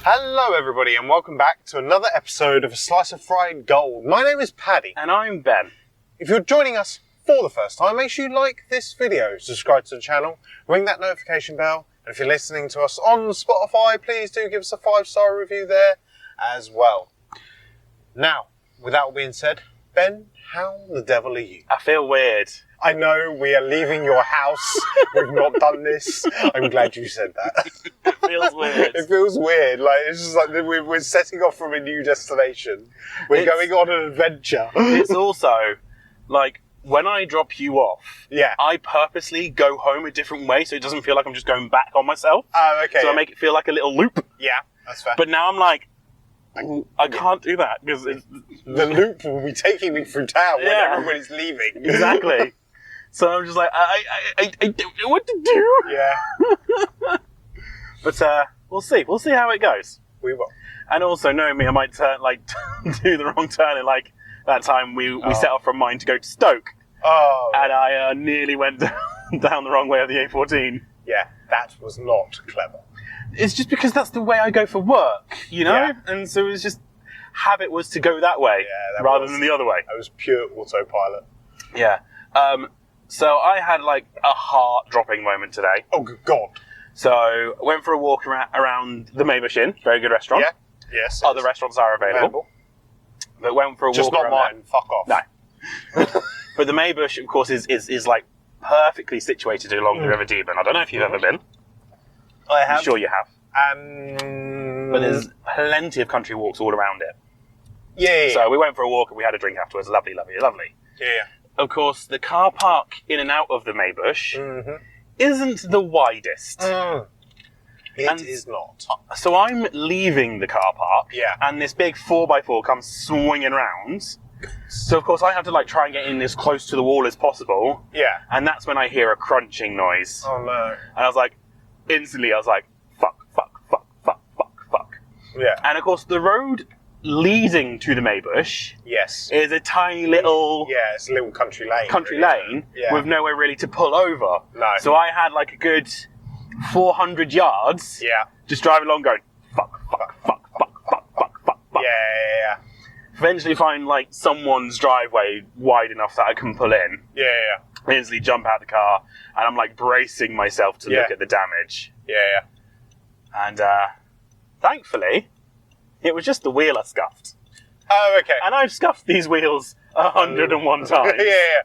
Hello everybody and welcome back to another episode of A Slice of Fried Gold. My name is Paddy. And I'm Ben. If you're joining us for the first time, make sure you like this video, subscribe to the channel, ring that notification bell, and if you're listening to us on Spotify, please do give us a 5-star review there as well. Now, with that all being said, Ben, how the devil are you? I feel weird. I know we are leaving your house. We've not done this. I'm glad you said that. It feels weird. It feels weird. Like it's just like we're setting off from a new destination. We're going on an adventure. It's also like when I drop you off. Yeah. I purposely go home a different way so it doesn't feel like I'm just going back on myself. Oh, okay. So I make it feel like a little loop. Yeah, that's fair. But now I'm like, I can't do that because the loop will be taking me through town when everybody's leaving. Exactly. So I'm just like, I don't know what to do. Yeah. But we'll see. We'll see how it goes. We will. And also, knowing me, I might do the wrong turn. And like that time we set off from mine to go to Stoke. Oh. And I nearly went down the wrong way of the A14. Yeah, that was not clever. It's just because that's the way I go for work, you know? Yeah. And so it's just, habit was to go that way rather than the other way. I was pure autopilot. Yeah. So I had like a heart-dropping moment today. Oh, good God. So I went for a walk around the Maybush Inn, very good restaurant. Yeah. Yes. Other restaurants are available. But went for a just walk not around mine. Fuck off. No. But the Maybush, of course, is like perfectly situated along the River Deben. I don't know if you've ever been. I have. I'm sure you have. But there's Mm. plenty of country walks all around it. Yeah. So we went for a walk and we had a drink afterwards. Lovely, lovely, lovely. Yeah. Of course, the car park in and out of the Maybush Mm-hmm. isn't the widest. It is not. So I'm leaving the car park, Yeah. and this big 4x4 comes swinging round. So of course I have to like try and get in as close to the wall as possible, Yeah. and that's when I hear a crunching noise. Oh no. And I was like, instantly I was like, fuck, fuck, fuck, fuck, fuck, fuck. Yeah. And of course the road leading to the Maybush Yes. is a tiny little Yeah, it's a little country lane. country really, lane Yeah. with nowhere really to pull over. No. So I had like a good 400 yards Yeah. just driving along going, fuck, fuck, fuck, fuck, fuck, fuck, fuck, fuck. Yeah. Eventually find like someone's driveway wide enough that I can pull in. Yeah. I instantly jump out the car and I'm like bracing myself to look at the damage. Yeah. And thankfully, it was just the wheel I scuffed. Oh, okay. And I've scuffed these wheels 101 times. Yeah.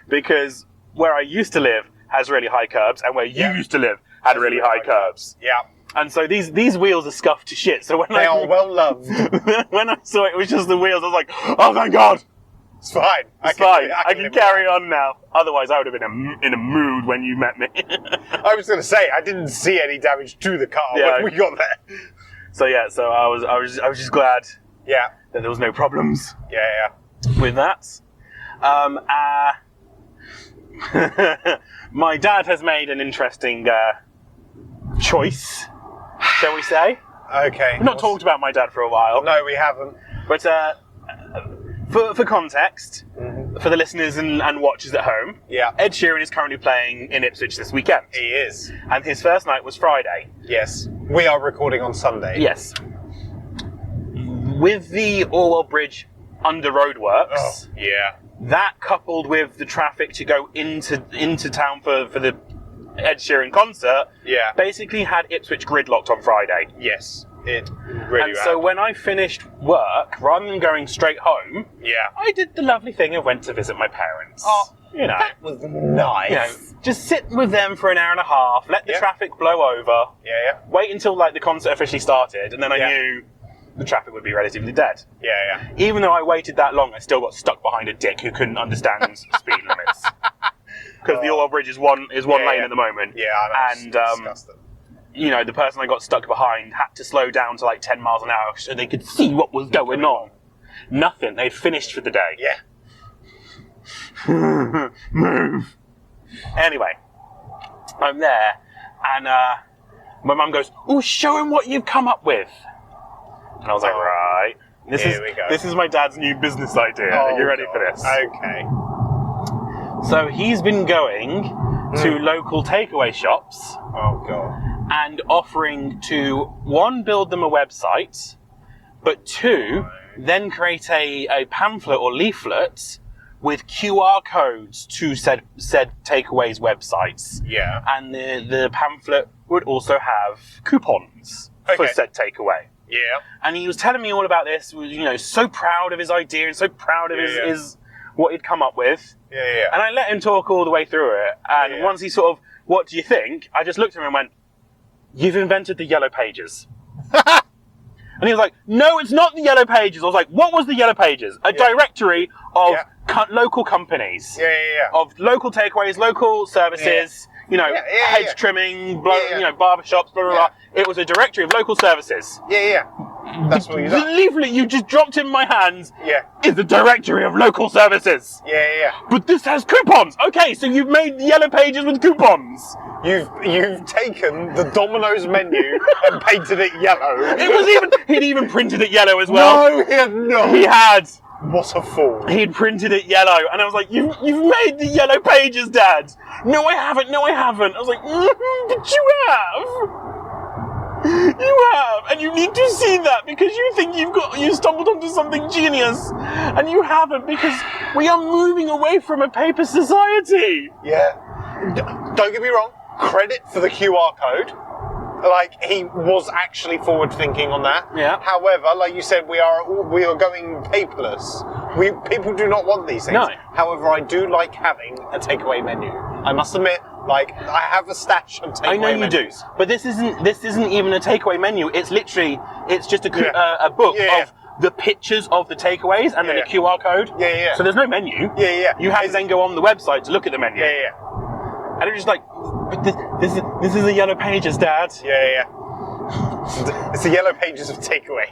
Because where I used to live has really high curbs, and where you used to live had really high curbs. Yeah. And so these wheels are scuffed to shit. So when They are well loved. when I saw it was just the wheels, I was like, oh thank God! It's fine. It's fine. I can carry on now. Otherwise, I would have been in a mood when you met me. I was going to say, I didn't see any damage to the car when we got there. So yeah, so I was just glad Yeah. that there was no problems Yeah. with that. My dad has made an interesting choice, shall we say? Okay. We've not talked about my dad for a while. No, we haven't. But for context, for the listeners and watchers at home, Ed Sheeran is currently playing in Ipswich this weekend. He is. And his first night was Friday. Yes. We are recording on Sunday. Yes. With the Orwell Bridge under road works, Yeah. that coupled with the traffic to go into town for the Ed Sheeran concert, basically had Ipswich gridlocked on Friday. Yes. It really And so when I finished work, rather than going straight home, I did the lovely thing and went to visit my parents. Oh, you know, that was nice. you know, just sit with them for an hour and a half, let the traffic blow over, wait until like the concert officially started, and then I knew the traffic would be relatively dead. Yeah. Even though I waited that long, I still got stuck behind a dick who couldn't understand speed limits. Because the Orwell Bridge is one lane at the moment. Yeah, I know. And disgusting. you know, the person I got stuck behind had to slow down to like 10 miles an hour so they could see what was going on. Nothing. They'd finished for the day. Yeah. Move. Anyway, I'm there, and my mum goes, "Oh, show him what you've come up with." And I was like, right. Here we go. This is my dad's new business idea. Are you ready for this? Okay. So he's been going to local takeaway shops Oh, God. and offering to, one, build them a website, but two, then create a pamphlet or leaflet with QR codes to said takeaways websites. Yeah. And the pamphlet would also have coupons for said takeaway. Yeah. And he was telling me all about this, so proud of his idea and so proud of his what he'd come up with. Yeah. And I let him talk all the way through it. And once he sort of, what do you think? I just looked at him and went, you've invented the Yellow Pages. And he was like, no, it's not the Yellow Pages. I was like, what was the Yellow Pages? A directory of local companies. Of local takeaways, local services, hedge trimming, barbershops, blah, blah, blah. It was a directory of local services. That's what you The done. leaflet you just dropped in my hands is the directory of local services. But this has coupons. Okay, so you've made the Yellow Pages with coupons. You've taken the Domino's menu and painted it yellow. He'd even printed it yellow as well. No, he had not. He had. What a fool. He'd printed it yellow, and I was like, you've made the Yellow Pages, Dad. No, I haven't. I was like, but you have. You have, and you need to see that because you think you stumbled onto something genius, and you haven't, because we are moving away from a paper society. Yeah. Don't get me wrong. Credit for the QR code. Like, he was actually forward thinking on that. Yeah. However, like you said, we are going paperless. People do not want these things. No. However, I do like having a takeaway menu. I must admit, like, I have a stash of takeaway menus. I know you do, but this isn't even a takeaway menu. It's just a book of the pictures of the takeaways and then a QR code. So there's no menu. You have to then go on the website to look at the menu. And it was just like, but this is the Yellow Pages, Dad. It's the Yellow Pages of takeaways.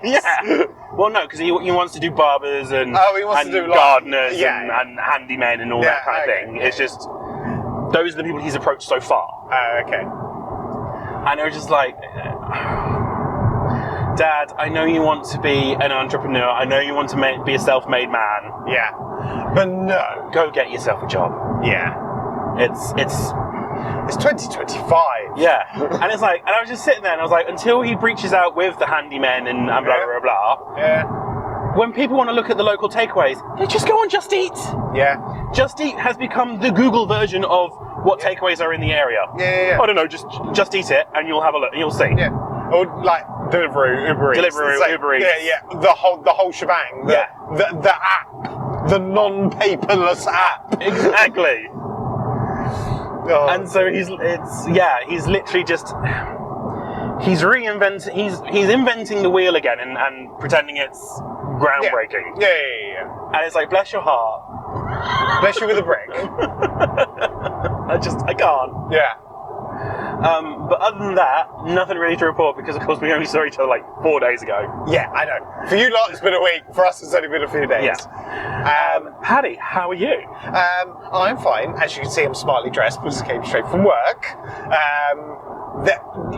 Well, no, because he wants to do barbers and he wants to do gardeners and handymen and all that kind of thing. It's just, those are the people he's approached so far. And it was just like, Dad, I know you want to be an entrepreneur. I know you want to be a self-made man. But no. Go get yourself a job. It's 2025. And it's like, and I was just sitting there and I was like, until he reaches out with the handymen and blah, blah, blah, when people want to look at the local takeaways, they just go on Just Eat. Just Eat has become the Google version of what takeaways are in the area. I don't know, just eat it and you'll have a look and you'll see. Or like Deliveroo, Uber Eats. Uber Eats. The whole shebang. The app. The non-paperless app. Exactly. And so he's literally just, he's inventing the wheel again and pretending it's groundbreaking. And it's like, bless your heart. Bless you with a brick. I can't. But other than that, nothing really to report because, of course, we only saw each other like 4 days ago. I know. For you lot, it's been a week. For us, it's only been a few days. Paddy, how are you? I'm fine. As you can see, I'm smartly dressed because I came straight from work.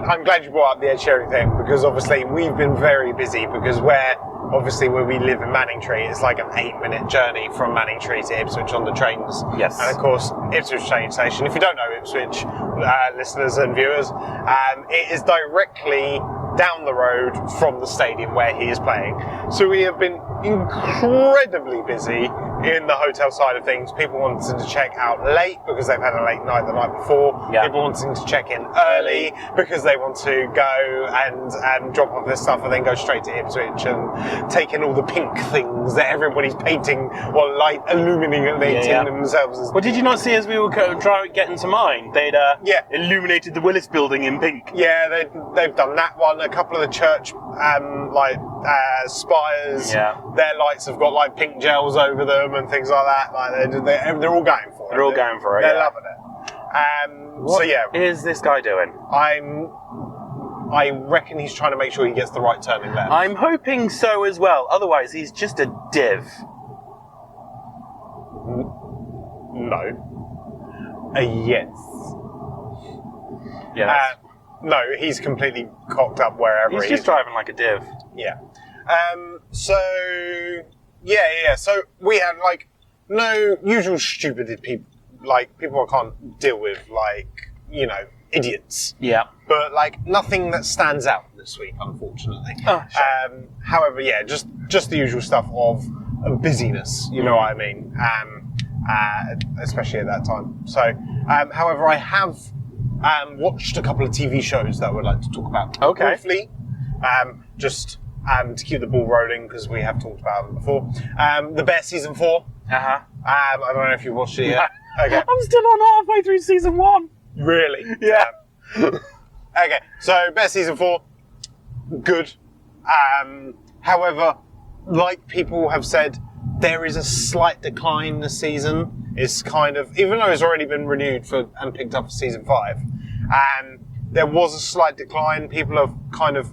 I'm glad you brought up the Ed Sheeran thing because, obviously, we've been very busy because where we live in Manningtree, it's like an 8-minute journey from Manningtree to Ipswich on the trains. And of course, Ipswich train station, if you don't know Ipswich, listeners and viewers, it is directly down the road from the stadium where he is playing. So we have been incredibly busy in the hotel side of things. People wanting to check out late because they've had a late night the night before. People wanting to check in early because they want to go and drop off their stuff and then go straight to Ipswich and take in all the pink things that everybody's painting or illuminating themselves. Well, did you not see as we were getting to mine? They'd illuminated the Willis building in pink. They've done that one. A couple of the church spires, their lights have got like pink gels over them and things like that. Like they're all going for it. They're all going for it. They're loving it. What is this guy doing? I reckon he's trying to make sure he gets the right turning left. I'm hoping so as well. Otherwise, he's just a div. No. Yes. No, he's completely cocked up wherever he's just driving like a div. So we had like no usual stupid people, like people I can't deal with, like idiots. Yeah. But like nothing that stands out this week, unfortunately. Oh, sure. However, yeah, just the usual stuff of busyness. You know what I mean? Especially at that time. So, however, I have watched a couple of TV shows that I would like to talk about briefly. Just to keep the ball rolling because we have talked about them before. The Bear season 4. Uh-huh. I don't know if you watched it yet. Okay. I'm still on halfway through season 1. Really? Yeah. Okay, so Bear season 4, good. However, like people have said, there is a slight decline this season. It's kind of, even though it's already been renewed and picked up for season 5, there was a slight decline. People are kind of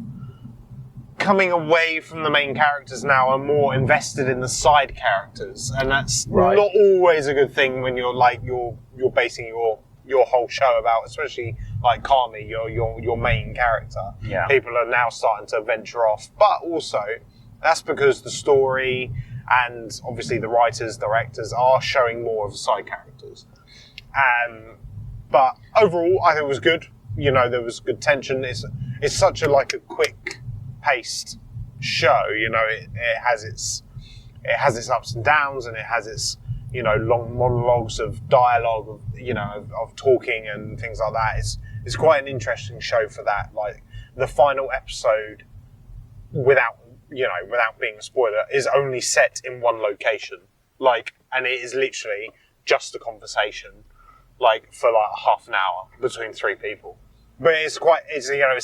coming away from the main characters now and more invested in the side characters, and that's not always a good thing when you're like you're basing your whole show about, especially like Kami, your main character. Yeah. People are now starting to venture off, but also that's because the story and obviously the writers, directors are showing more of the side characters. But overall, I think it was good. You know, there was good tension. It's such a quick paced show. You know, it has its ups and downs, and it has its long monologues of dialogue, of talking and things like that. It's quite an interesting show for that. Like the final episode, without being a spoiler, is only set in one location. And it is literally just a conversation, for half an hour between 3 people. But it's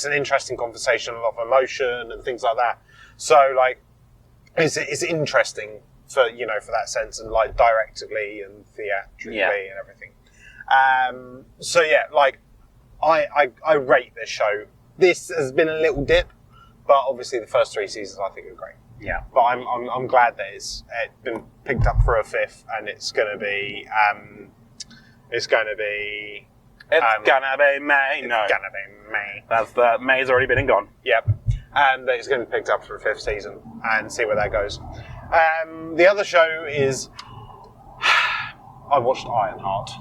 an interesting conversation, a lot of emotion and things like that. So it's interesting for that sense, and directly and theatrically and everything. So yeah, I rate this show. This has been a little dip, but obviously the first 3 seasons I think are great. Yeah. But I'm glad that it's been picked up for a 5th, and it's gonna be May. No. It's gonna be May. That's May's already been and gone. Yep. And it's going to be picked up for a 5th season and see where that goes. The other show is I watched Ironheart.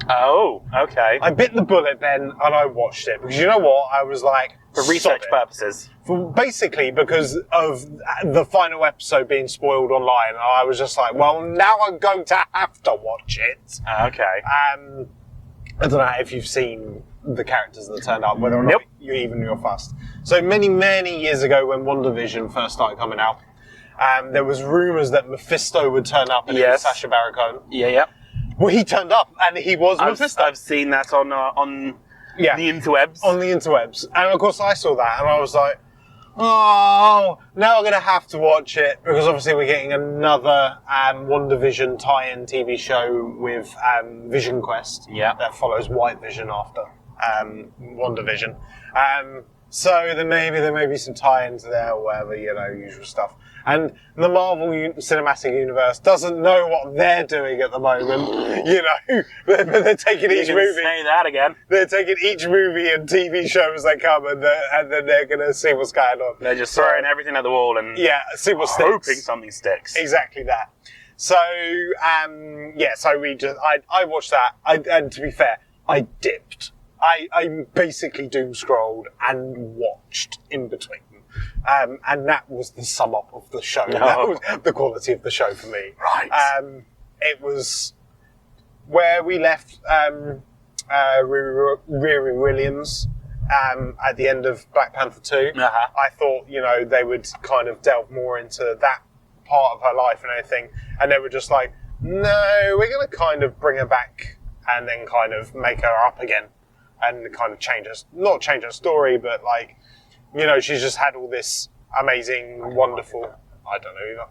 Oh, okay. I bit the bullet then and I watched it because you know what? I was like, for research purposes. Basically because of the final episode being spoiled online, I was just like, well, now I'm going to have to watch it. Okay. I don't know if you've seen the characters that turned up, whether or not you're fussed. So many, many years ago when WandaVision first started coming out, there was rumours that Mephisto would turn up and it was Sacha Baron Cohen. Yeah. Well, he turned up and he was Mephisto. I've seen that on the interwebs. On the interwebs. And of course I saw that and I was like, oh, now I'm going to have to watch it because obviously we're getting another WandaVision tie-in TV show with Vision Quest that follows White Vision after WandaVision. So there may be some tie-ins there or whatever, usual stuff. And the Marvel Cinematic Universe doesn't know what they're doing at the moment. They're taking each movie. Say that again. They're taking each movie and TV show as they come, and then they're going to see what's going on. They're just throwing everything at the wall and see what sticks. Hoping something sticks. Exactly that. So so I watched that. And to be fair, I dipped. I basically doom scrolled and watched in between. And that was the sum up of the show. No. That was the quality of the show for me. Right. It was where we left Riri Williams at the end of Black Panther 2. Uh-huh. I thought, they would kind of delve more into that part of her life and everything. And they were just like, no, we're going to kind of bring her back and then kind of make her up again and kind of not change her story, but she's just had all this amazing, wonderful, I don't know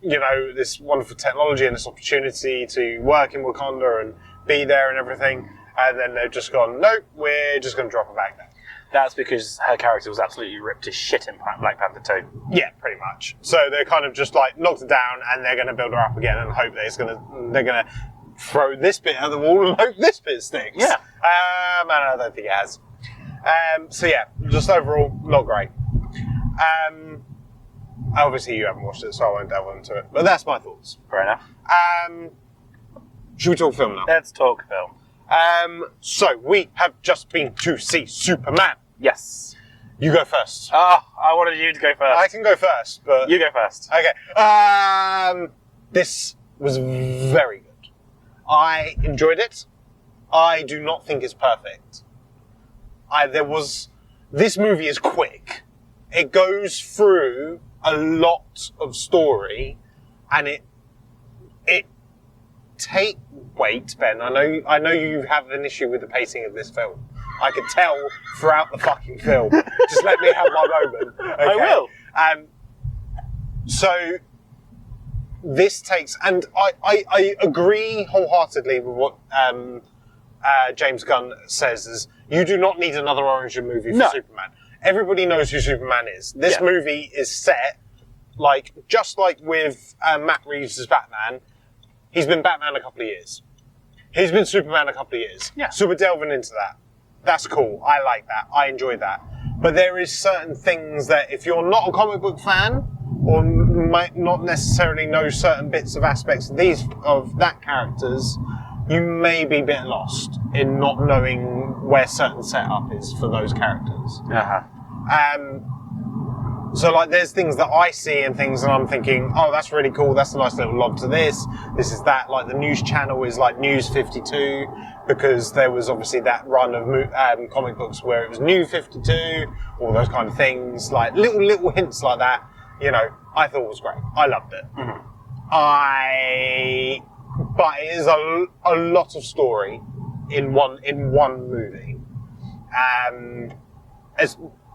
either, this wonderful technology and this opportunity to work in Wakanda and be there and everything. And then they've just gone, nope, we're just going to drop her back there. That's because her character was absolutely ripped to shit in Black Panther 2. Yeah, pretty much. So they're kind of just knocked it down and they're going to build her up again and hope that they're going to throw this bit at the wall and hope this bit sticks. Yeah. And I don't think it has. So yeah, just overall, not great. Obviously you haven't watched it, so I won't delve into it. But that's my thoughts. Fair enough. Should we talk film now? Let's talk film. So we have just been to see Superman. Yes. You go first. I wanted you to go first. I can go first, but You go first. Okay. This was very good. I enjoyed it. I do not think it's perfect. This movie is quick. It goes through a lot of story, and wait, Ben, I know you have an issue with the pacing of this film. I could tell throughout the fucking film. Just let me have my moment. Okay? I will. So this takes, and I agree wholeheartedly with what James Gunn says, is you do not need another origin movie for Superman. Everybody knows who Superman is. This movie is set, just like with Matt Reeves' Batman, he's been Batman a couple of years. He's been Superman a couple of years. Yeah. So we're delving into that. That's cool. I like that. I enjoy that. But there is certain things that if you're not a comic book fan, or might not necessarily know certain bits of aspects of that characters, you may be a bit lost in not knowing where certain setup is for those characters. So there's things that I see and things that I'm thinking, oh, that's really cool. That's a nice little nod to this. This is that. Like the news channel is like News 52 because there was obviously that run of comic books where it was New 52, all those kind of things. Like little hints like that. You know, I thought it was great. I loved it. Mm-hmm. But it is a lot of story in one movie.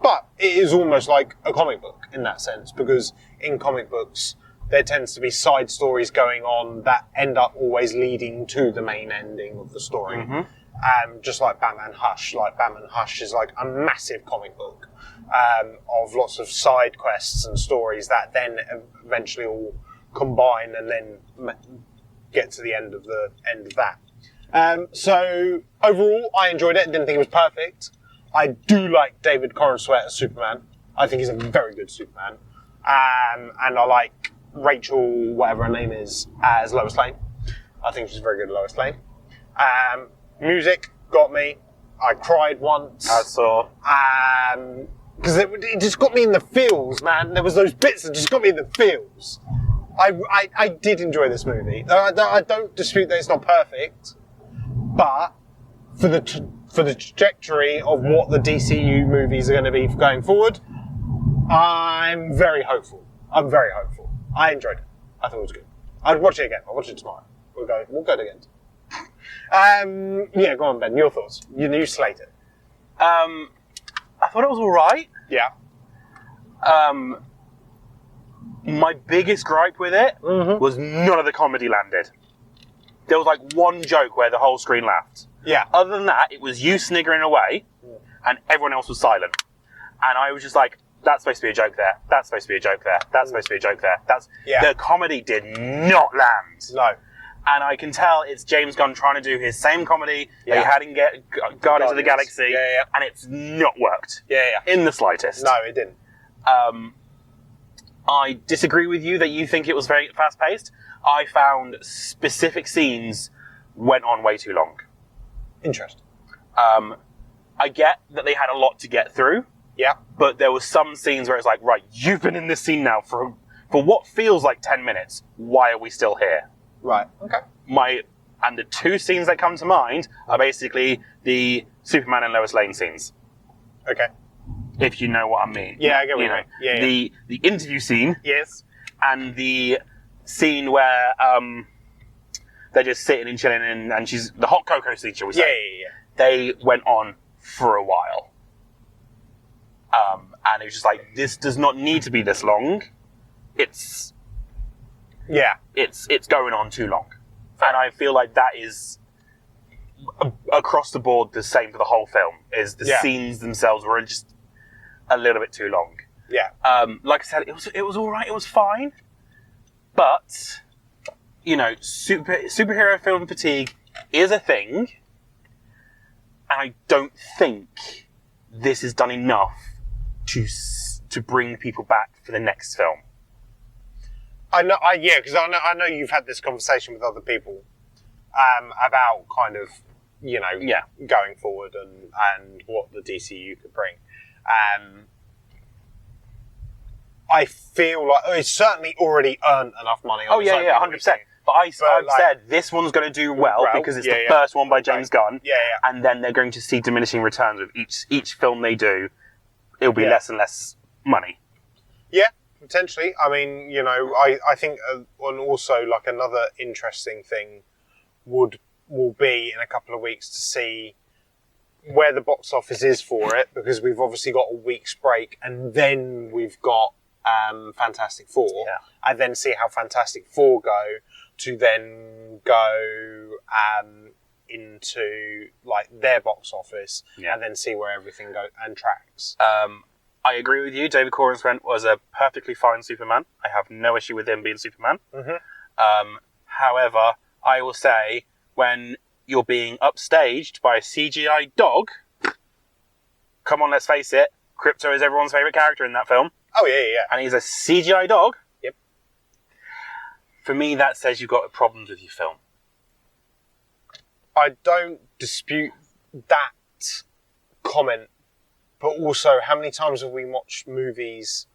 But it is almost like a comic book in that sense, because in comic books there tends to be side stories going on that end up always leading to the main ending of the story. Mm-hmm. Just like Batman Hush. Like Batman Hush is like a massive comic book of lots of side quests and stories that then eventually all combine and then get to the end of that. So overall, I enjoyed it. Didn't think it was perfect. I do like David Corenswet as Superman. I think he's a very good Superman. And I like Rachel, whatever her name is, as Lois Lane. I think she's very good at Lois Lane. Music got me. I cried once. I saw. Because it just got me in the feels, man. There was those bits that just got me in the feels. I did enjoy this movie. I don't dispute that it's not perfect, but for the trajectory of what the DCU movies are going to be going forward, I'm very hopeful. I enjoyed it. I thought it was good. I'd watch it again. I'll watch it tomorrow. We'll go it again. Yeah, go on, Ben. Your thoughts. You slate it. I thought it was alright. Yeah. My biggest gripe with it was none of the comedy landed. There was like one joke where the whole screen laughed. Yeah. Other than that, it was you sniggering away, and everyone else was silent. And I was just like, that's supposed to be a joke there. That's supposed to be a joke there. That's supposed to be a joke there. The comedy did not land. No. And I can tell it's James Gunn trying to do his same comedy that he had in Guardians of the Galaxy, and it's not worked. In the slightest. No, it didn't. I disagree with you that you think it was very fast-paced. I found specific scenes went on way too long. Interesting. I get that they had a lot to get through. Yeah. But there were some scenes where it's like, right, you've been in this scene now for what feels like 10 minutes. Why are we still here? Right. Okay. And the two scenes that come to mind are basically the Superman and Lois Lane scenes. Okay. If you know what I mean. Yeah, I get what you mean. Yeah, the interview scene. Yes. And the scene where they're just sitting and chilling, and she's the hot cocoa scene, shall we say? Yeah. They went on for a while. And it was just like, this does not need to be this long. It's going on too long. And I feel like that is across the board the same for the whole film, is the scenes themselves were just a little bit too long. Yeah. Like I said, it was alright, it was fine. But, you know, superhero film fatigue is a thing. And I don't think this is done enough to bring people back for the next film. I know, because I know you've had this conversation with other people about kind of, going forward and what the DCU could bring. I feel like it's certainly already earned enough money. On 100%. But I've said this one's going to do well because it's the first one by James Gunn. And then they're going to see diminishing returns with each film they do. It'll be less and less money. Yeah, potentially. I mean, I think, and also like another interesting thing will be in a couple of weeks to see where the box office is for it, because we've obviously got a week's break, and then we've got Fantastic Four, and then see how Fantastic Four go, to then go into like their box office, and then see where everything goes and tracks. I agree with you. David Corenswet was a perfectly fine Superman. I have no issue with him being Superman. However, I will say, when you're being upstaged by a CGI dog, come on, let's face it, Krypto is everyone's favourite character in that film. Oh, yeah. And he's a CGI dog. Yep. For me, that says you've got problems with your film. I don't dispute that comment, but also, how many times have we watched movies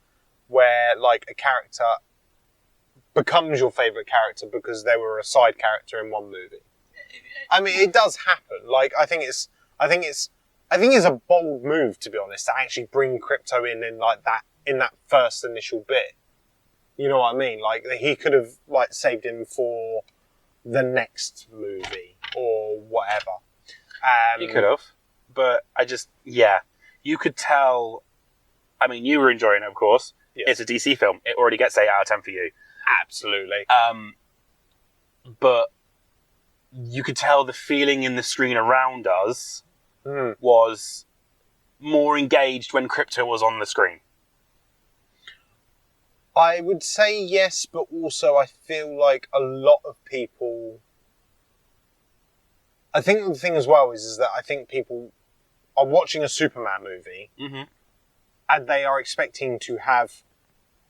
where, like, a character becomes your favourite character because they were a side character in one movie? I mean, it does happen. Like, I think it's a bold move, to be honest, to actually bring Krypto in like that, in that first initial bit. You know what I mean? Like, he could have like saved him for the next movie or whatever. He could have, but you could tell. I mean, you were enjoying it, of course. Yes. It's a DC film. It already gets 8 out of 10 for you. Absolutely. But you could tell the feeling in the screen around us was more engaged when Krypto was on the screen. I would say yes, but also I feel like a lot of people... I think the thing as well is that I think people are watching a Superman movie and they are expecting to have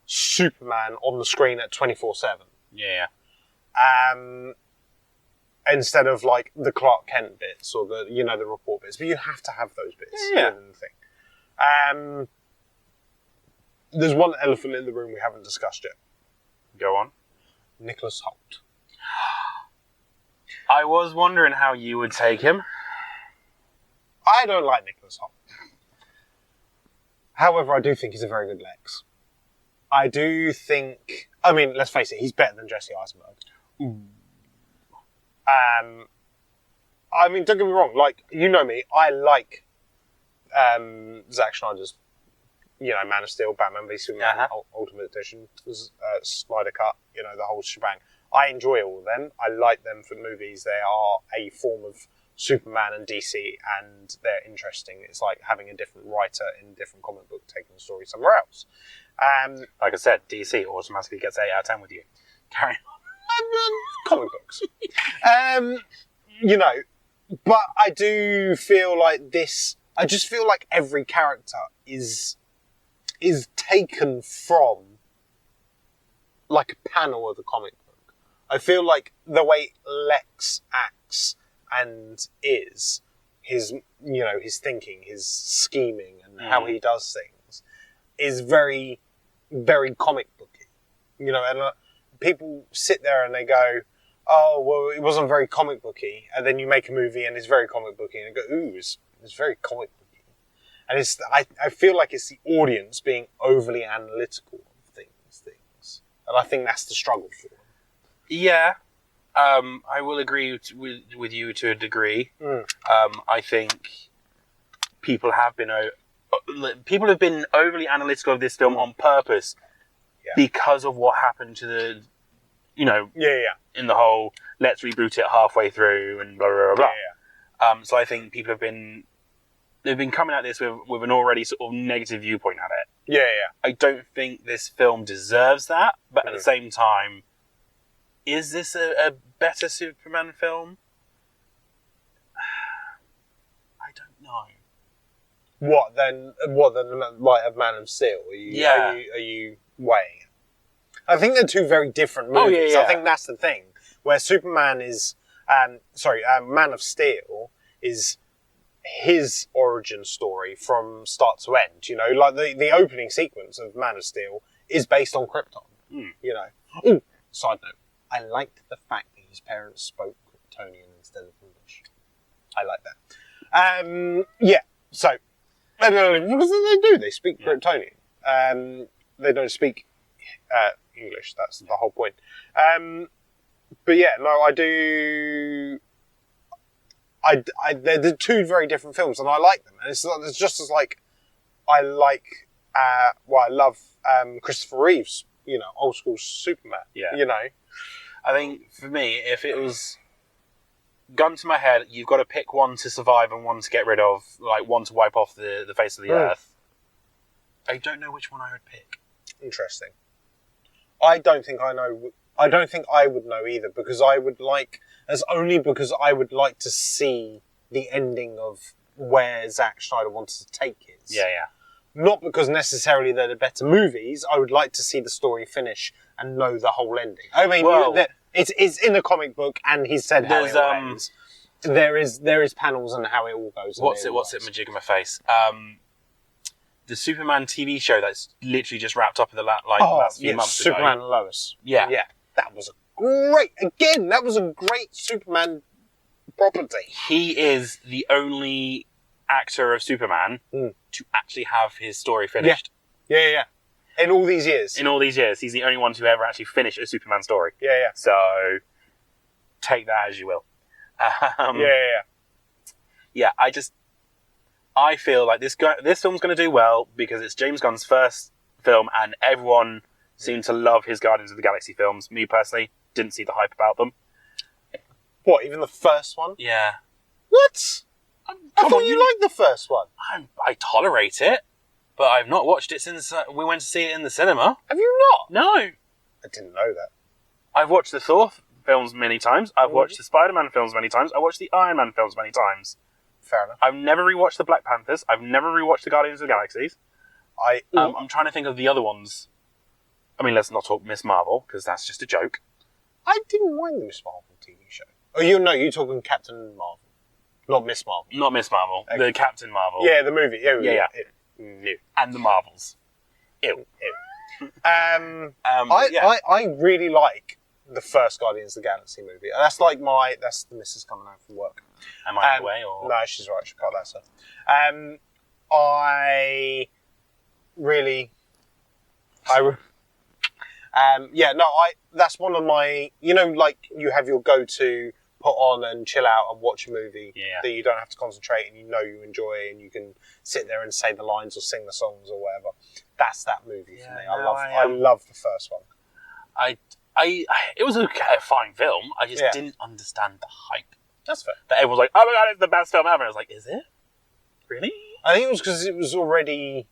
Superman on the screen at 24/7. Yeah. Instead of like the Clark Kent bits or the the report bits, but you have to have those bits. Yeah. Within the thing. There's one elephant in the room we haven't discussed yet. Go on. Nicholas Hoult. I was wondering how you would take him. I don't like Nicholas Hoult. However, I do think he's a very good Lex. I do think... I mean, let's face it, he's better than Jesse Eisenberg. Ooh. I mean, don't get me wrong, like, you know me, I like Zack Snyder's, Man of Steel, Batman v Superman, Ultimate Edition, Snyder Cut, the whole shebang. I enjoy all of them. I like them for movies. They are a form of Superman and DC, and they're interesting. It's like having a different writer in a different comic book taking the story somewhere else. Like I said, DC automatically gets 8 out of 10 with you. Carry on. Comic books. But I do feel like this... I just feel like every character is taken from like a panel of the comic book. I feel like the way Lex acts and is, his thinking, his scheming, and how he does things is very, very comic booky. And people sit there and they go, oh, well, it wasn't very comic booky. And then you make a movie and it's very comic booky, and you go, ooh, it's very comic booky. And I feel like it's the audience being overly analytical of things. And I think that's the struggle for them. Yeah. I will agree with you to a degree. I think people have been overly analytical of this film on purpose because of what happened to the, in the whole let's reboot it halfway through and blah blah blah. So I think people they've been coming at this with an already sort of negative viewpoint at it. Yeah. I don't think this film deserves that, but at the same time, is this a better Superman film? I don't know. What then? Like a Man of Steel? Are you weighing it? I think they're two very different movies. I think that's the thing. Where Superman is, Man of Steel is his origin story from start to end. You know, like the opening sequence of Man of Steel is based on Krypton. You know. Oh, side note, I liked the fact that his parents spoke Kryptonian instead of English. I like that. Yeah. So, what do they do? They speak Kryptonian. They don't speak English. That's the whole point. But yeah, no, I do. They're two very different films, and I like them. And it's just as like I like. I love Christopher Reeve's, you know, old school Superman. Yeah. You know, I think for me, if it was gun to my head, you've got to pick one to survive and one to get rid of, like one to wipe off the face of the earth. I don't know which one I would pick. Interesting. I don't think I know. I don't think I would know either, because I would like to see the ending of where Zack Snyder wanted to take his. Yeah. Not because necessarily they're the better movies. I would like to see the story finish and know the whole ending. I mean, it's in the comic book, and he said how it ends. There is panels on how it all goes. What's it, Majigga my face? The Superman TV show that's literally just wrapped up in the last few months ago. Superman and Lois. Yeah. That was a great Superman property. He is the only actor of Superman to actually have his story finished. Yeah. In all these years. He's the only one to ever actually finish a Superman story. Yeah. So, take that as you will. Yeah, I feel like this film's going to do well because it's James Gunn's first film, and everyone seemed to love his Guardians of the Galaxy films. Me personally, didn't see the hype about them. What, even the first one? Yeah. What? I thought you liked the first one. I tolerate it, but I've not watched it since we went to see it in the cinema. Have you not? No. I didn't know that. I've watched the Thor films many times. I've watched the Spider-Man films many times. I watched the Iron Man films many times. Fair enough. I've never rewatched the Black Panthers. I've never rewatched the Guardians of the Galaxies. I'm trying to think of the other ones. I mean, let's not talk Miss Marvel, because that's just a joke. I didn't mind the Miss Marvel TV show. Oh, you're talking Captain Marvel. Not Miss Marvel. Not Miss Marvel. Okay. The Captain Marvel. Yeah, the movie. Yeah. Ew. And the Marvels. Ew. I really like the first Guardians of the Galaxy movie. That's the missus coming home from work. Am I in the way, or? No, she's right. She'll cut that stuff. That's one of my, like you have your go-to put on and chill out and watch a movie that you don't have to concentrate and you enjoy and you can sit there and say the lines or sing the songs or whatever. That's that movie for me. I love the first one. It was a fine film. I just didn't understand the hype. That's fair. That everyone was like, oh my god, it's the best film ever. And I was like, is it? Really? I think it was because it was already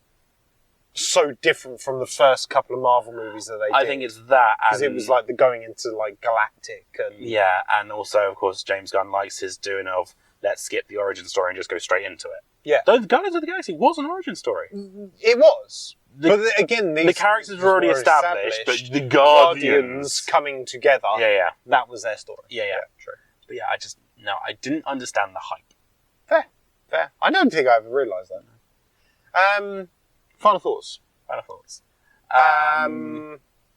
so different from the first couple of Marvel movies that they did. I think it's that. Because it was like the going into like galactic and... Yeah, and also, of course, James Gunn likes his doing of let's skip the origin story and just go straight into it. Yeah. Though the Guardians of the Galaxy was an origin story. It was. But again, the characters were already established, but the Guardians coming together, that was their story. Yeah, true. But yeah, I didn't understand the hype. Fair. I don't think I ever realised that. Final thoughts.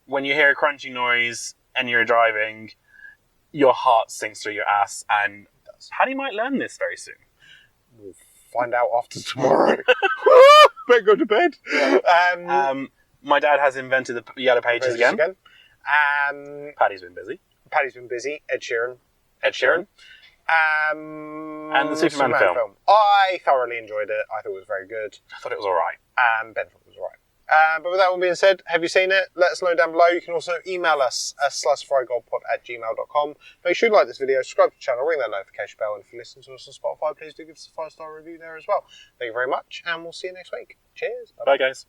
When you hear a crunching noise and you're driving, your heart sinks through your ass, and Paddy might learn this very soon. We'll find out after tomorrow. Better go to bed. My dad has invented the yellow pages again. Paddy's been busy. Ed Sheeran. And the Superman film. I thoroughly enjoyed it. I thought it was very good. I thought it was alright. Ben thought it was alright. But with that all being said, have you seen it? Let us know down below. You can also email us at slicefrygoldpod@gmail.com. Make sure you like this video, subscribe to the channel, ring that notification bell, and if you listen to us on Spotify, please do give us a 5-star review there as well. Thank you very much, and we'll see you next week. Cheers. Bye guys.